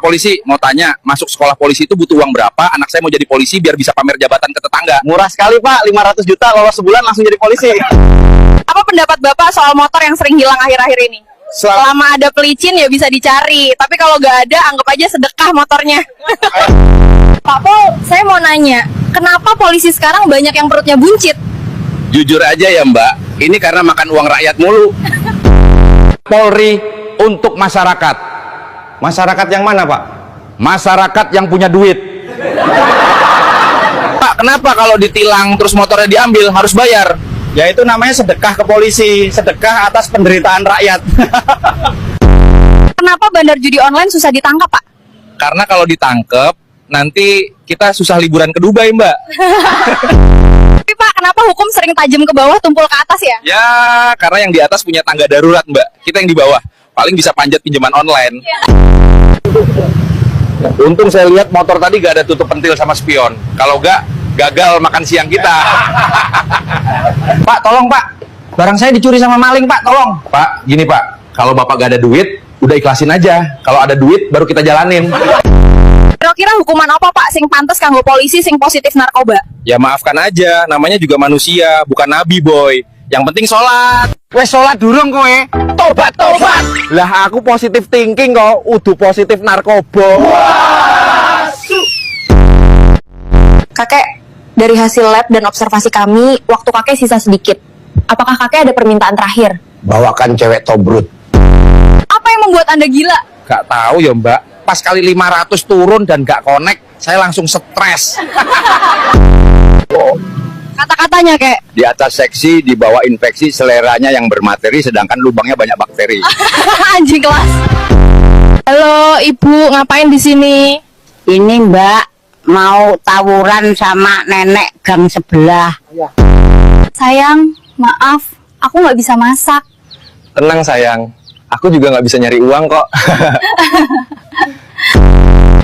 polisi, mau tanya, masuk sekolah polisi itu butuh uang berapa? Anak saya mau jadi polisi biar bisa pamer jabatan ke tetangga. Murah sekali Pak, 500 juta lolos sebulan langsung jadi polisi. Apa pendapat Bapak soal motor yang sering hilang akhir-akhir ini? Selama ada pelicin ya bisa dicari, tapi kalau nggak ada anggap aja sedekah motornya. Pak Pol, saya mau nanya, kenapa polisi sekarang banyak yang perutnya buncit? Jujur aja ya Mbak, ini karena makan uang rakyat mulu. Polri untuk masyarakat. Masyarakat yang mana Pak? Masyarakat yang punya duit. Pak, kenapa kalau ditilang terus motornya diambil harus bayar? Ya itu namanya sedekah ke polisi, sedekah atas penderitaan rakyat. Kenapa bandar judi online susah ditangkap, Pak? Karena kalau ditangkep, nanti kita susah liburan ke Dubai, Mbak. Tapi Pak, kenapa hukum sering tajam ke bawah, tumpul ke atas ya? Ya, karena yang di atas punya tangga darurat, Mbak. Kita yang di bawah, paling bisa panjat pinjaman online. Untung saya lihat motor tadi gak ada tutup pentil sama spion. Kalau gak, gagal makan siang kita. Pak, tolong Pak. Barang saya dicuri sama maling Pak, tolong. Pak, gini Pak, kalau Bapak gak ada duit, udah ikhlasin aja. Kalau ada duit, baru kita jalanin. Kira-kira hukuman apa Pak sing pantes kanggo polisi sing positif narkoba? Ya maafkan aja, namanya juga manusia, bukan nabi boy. Yang penting sholat. Wes sholat durung kowe. Tobat, tobat. Lah aku positif thinking kok, udah positif narkoba. Kakek, dari hasil lab dan observasi kami, waktu kakek sisa sedikit. Apakah kakek ada permintaan terakhir? Bawakan cewek tobrut. Apa yang membuat Anda gila? Gak tahu ya Mbak, pas kali 500 turun dan gak connect, saya langsung stres. Kata-katanya kek. Di atas seksi, di bawah infeksi, seleranya yang bermateri, sedangkan lubangnya banyak bakteri. Anjing kelas. Halo, Ibu, ngapain di sini? Ini Mbak mau tawuran sama nenek gang sebelah. Sayang, maaf, aku nggak bisa masak. Tenang sayang, aku juga nggak bisa nyari uang kok.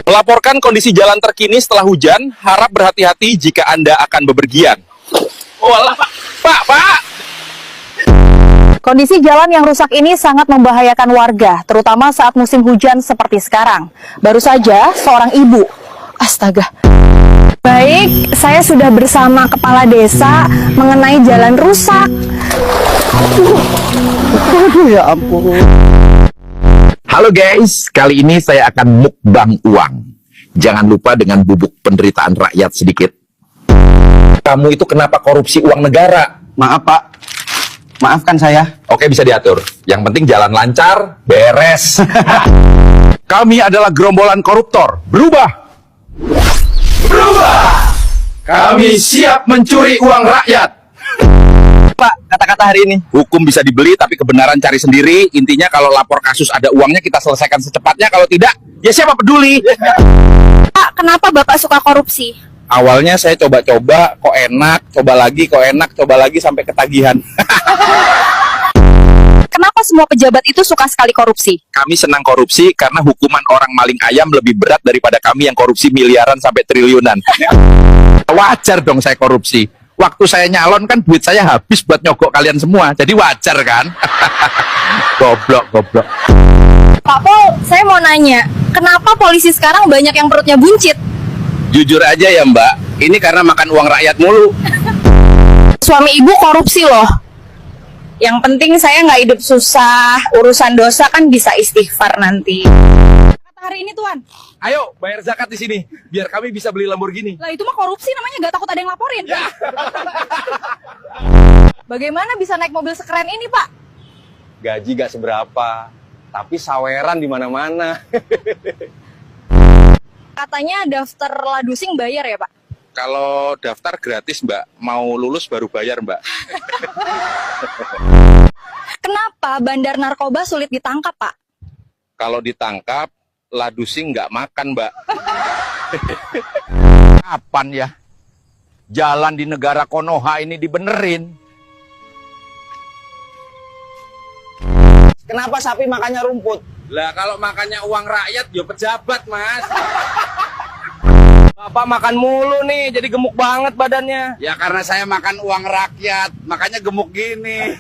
Melaporkan kondisi jalan terkini setelah hujan, harap berhati-hati jika Anda akan bepergian. Walah, Pak. Kondisi jalan yang rusak ini sangat membahayakan warga, terutama saat musim hujan seperti sekarang. Baru saja seorang ibu, astaga. Baik, saya sudah bersama kepala desa mengenai jalan rusak. Aduh ya ampun. Halo guys, kali ini saya akan mukbang uang. Jangan lupa dengan bubuk penderitaan rakyat sedikit. Kamu itu kenapa korupsi uang negara? Maaf Pak, maafkan saya. Oke, bisa diatur. Yang penting jalan lancar, beres. Kami adalah gerombolan koruptor. Berubah! Kami siap mencuri uang rakyat. Pak, kata-kata hari ini. Hukum bisa dibeli, tapi kebenaran cari sendiri. Intinya kalau lapor kasus ada uangnya, kita selesaikan secepatnya. Kalau tidak, ya siapa peduli? Pak, kenapa Bapak suka korupsi? Awalnya saya coba-coba, kok enak, coba lagi sampai ketagihan. Kenapa semua pejabat itu suka sekali korupsi? Kami senang korupsi karena hukuman orang maling ayam lebih berat daripada kami yang korupsi miliaran sampai triliunan. Wajar dong saya korupsi. Waktu saya nyalon kan duit saya habis buat nyogok kalian semua. Jadi wajar kan? Goblok. Pak Pol, saya mau nanya, kenapa polisi sekarang banyak yang perutnya buncit? Jujur aja ya Mbak, ini karena makan uang rakyat mulu. Suami ibu korupsi loh. Yang penting saya nggak hidup susah, urusan dosa kan bisa istighfar nanti. Kata hari ini Tuan. Ayo bayar zakat di sini, biar kami bisa beli Lamborghini. Lah itu mah korupsi namanya, nggak takut ada yang laporin. Ya. Bagaimana bisa naik mobil sekeren ini Pak? Gaji gak seberapa, tapi saweran di mana-mana. Katanya daftar ladusing bayar ya Pak? Kalau daftar gratis Mbak, mau lulus baru bayar Mbak. Kenapa bandar narkoba sulit ditangkap Pak? Kalau ditangkap, ladusing nggak makan Mbak. Kapan ya jalan di negara Konoha ini dibenerin? Kenapa sapi makannya rumput? Lah kalau makannya uang rakyat, ya pejabat Mas. Bapak makan mulu nih, jadi gemuk banget badannya. Ya karena saya makan uang rakyat, makanya gemuk gini.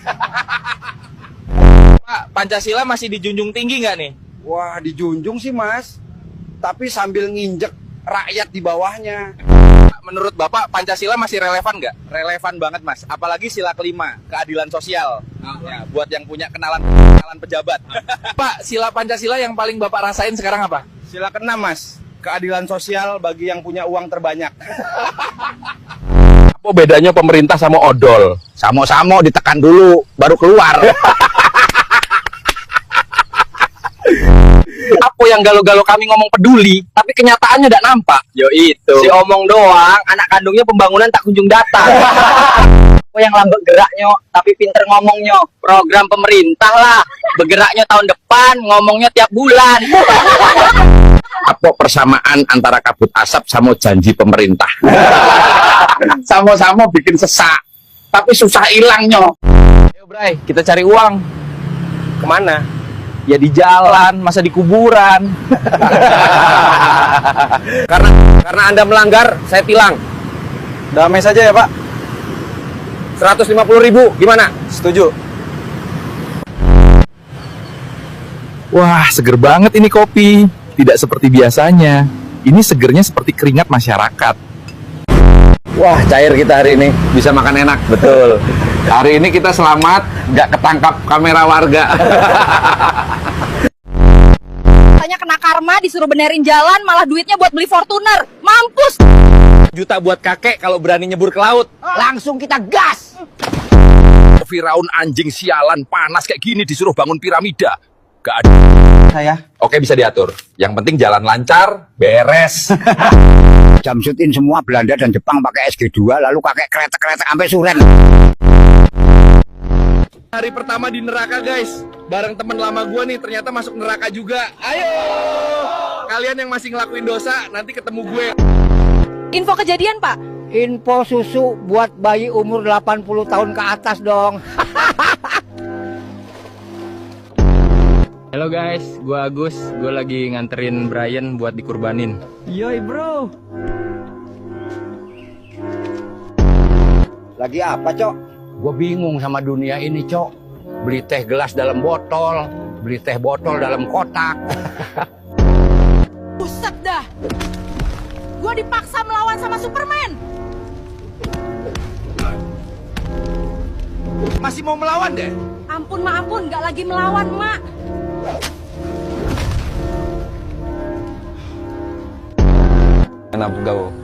Pak, Pancasila masih dijunjung tinggi nggak nih? Wah, dijunjung sih Mas. tapi sambil nginjek rakyat di bawahnya. Menurut Bapak, Pancasila masih relevan nggak? Relevan banget, Mas. Apalagi sila kelima, keadilan sosial. Ya, buat yang punya kenalan pejabat. Pak, sila Pancasila yang paling Bapak rasain sekarang apa? Sila keenam, Mas. Keadilan sosial bagi yang punya uang terbanyak. Apa bedanya pemerintah sama odol? Samo-samo ditekan dulu, baru keluar. Apa yang galau-galau kami ngomong peduli, tapi kenyataannya tidak nampak? Yo itu. Si omong doang, anak kandungnya pembangunan tak kunjung datang. Aku yang lambat geraknya, tapi pinter ngomongnya. Program pemerintah lah. Bergeraknya tahun depan, ngomongnya tiap bulan. Apa persamaan antara kabut asap sama janji pemerintah? Sama-sama bikin sesak, tapi susah hilangnya. Ayo Bray, kita cari uang. Kemana? Ya di jalan, masa di kuburan. Karena Anda melanggar, saya tilang. Damai saja ya, Pak. 150.000, gimana? Setuju. Wah, seger banget ini kopi. Tidak seperti biasanya. Ini segernya seperti keringat masyarakat. Wah, cair kita hari ini. Bisa makan enak, betul. Hari ini kita selamat, nggak ketangkap kamera warga. Tanya kena karma, disuruh benerin jalan, malah duitnya buat beli Fortuner. Mampus! Juta buat kakek kalau berani nyebur ke laut. Langsung kita gas. Firaun anjing sialan panas kayak gini disuruh bangun piramida. Gak ada. Saya. Oke, bisa diatur. Yang penting jalan lancar, beres. Jamsudin semua Belanda dan Jepang pakai SG2, lalu pakai kereta-kereta sampai Suren. Hari pertama di neraka, guys. Bareng temen lama gua nih, ternyata masuk neraka juga. Ayo! Kalian yang masih ngelakuin dosa, nanti ketemu gue. Info kejadian, Pak. Info susu buat bayi umur 80 tahun ke atas dong. Halo guys, gua Agus. Gua lagi nganterin Brian buat dikurbanin. Yoi bro. Lagi apa, Cok? Gue bingung sama dunia ini, Cok. Beli teh gelas dalam botol, beli teh botol dalam kotak. Buset dah. Gua dipaksa melawan sama Superman. Masih mau melawan deh? Ampun, Ma, ampun. Gak lagi melawan, Mak. Enak gaul.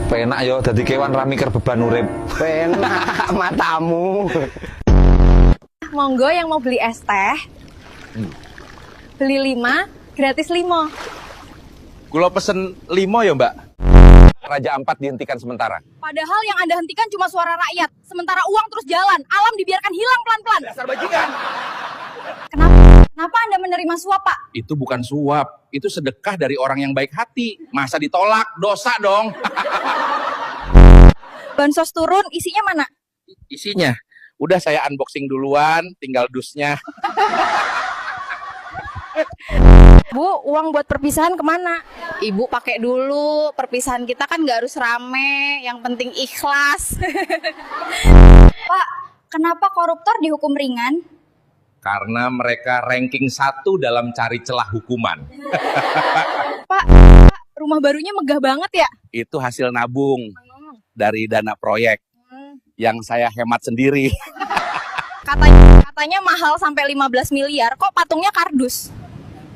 Penak yo dadi kewan ramiker beban urip. Penak matamu. Monggo yang mau beli es teh. Beli 5, gratis 5. Gua pesen 5 ya, Mbak. Raja Ampat dihentikan sementara. Padahal yang Anda hentikan cuma suara rakyat. Sementara uang terus jalan. Alam dibiarkan hilang pelan-pelan. Dasar bajingan. Kenapa Anda menerima suap, Pak? Itu bukan suap, itu sedekah dari orang yang baik hati. Masa ditolak? Dosa dong. Bansos turun, isinya mana? Isinya, udah saya unboxing duluan, tinggal dusnya. Bu, uang buat perpisahan kemana? Ibu pakai dulu, perpisahan kita kan nggak harus rame, yang penting ikhlas. Pak, kenapa koruptor dihukum ringan? Karena mereka ranking 1 dalam cari celah hukuman. Pak, rumah barunya megah banget ya? Itu hasil nabung dari dana proyek yang saya hemat sendiri. Katanya mahal sampai 15 miliar, kok patungnya kardus?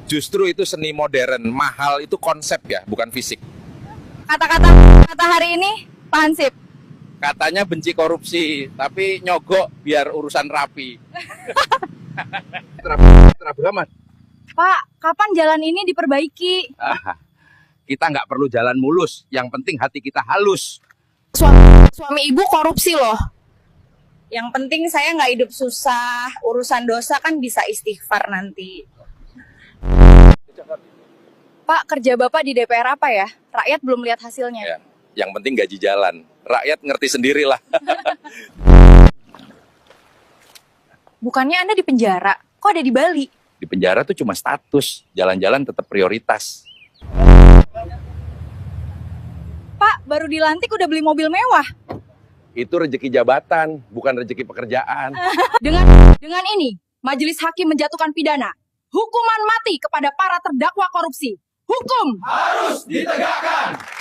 Justru itu seni modern, mahal itu konsep ya, bukan fisik. Kata hari ini, Pak Hansip. Katanya benci korupsi, tapi nyogok biar urusan rapi. Terapi amat. Pak, kapan jalan ini diperbaiki? Kita nggak perlu jalan mulus, yang penting hati kita halus. Suami ibu korupsi loh. Yang penting saya nggak hidup susah, urusan dosa kan bisa istighfar nanti. Pak, kerja Bapak di DPR apa ya? Rakyat belum lihat hasilnya. Ya, yang penting gaji jalan. Rakyat ngerti sendirilah. Bukannya Anda di penjara, kok ada di Bali? Di penjara tuh cuma status, jalan-jalan tetap prioritas. Pak, baru dilantik udah beli mobil mewah. Itu rezeki jabatan, bukan rezeki pekerjaan. Dengan ini, Majelis Hakim menjatuhkan pidana. hukuman mati kepada para terdakwa korupsi. Hukum Harus ditegakkan.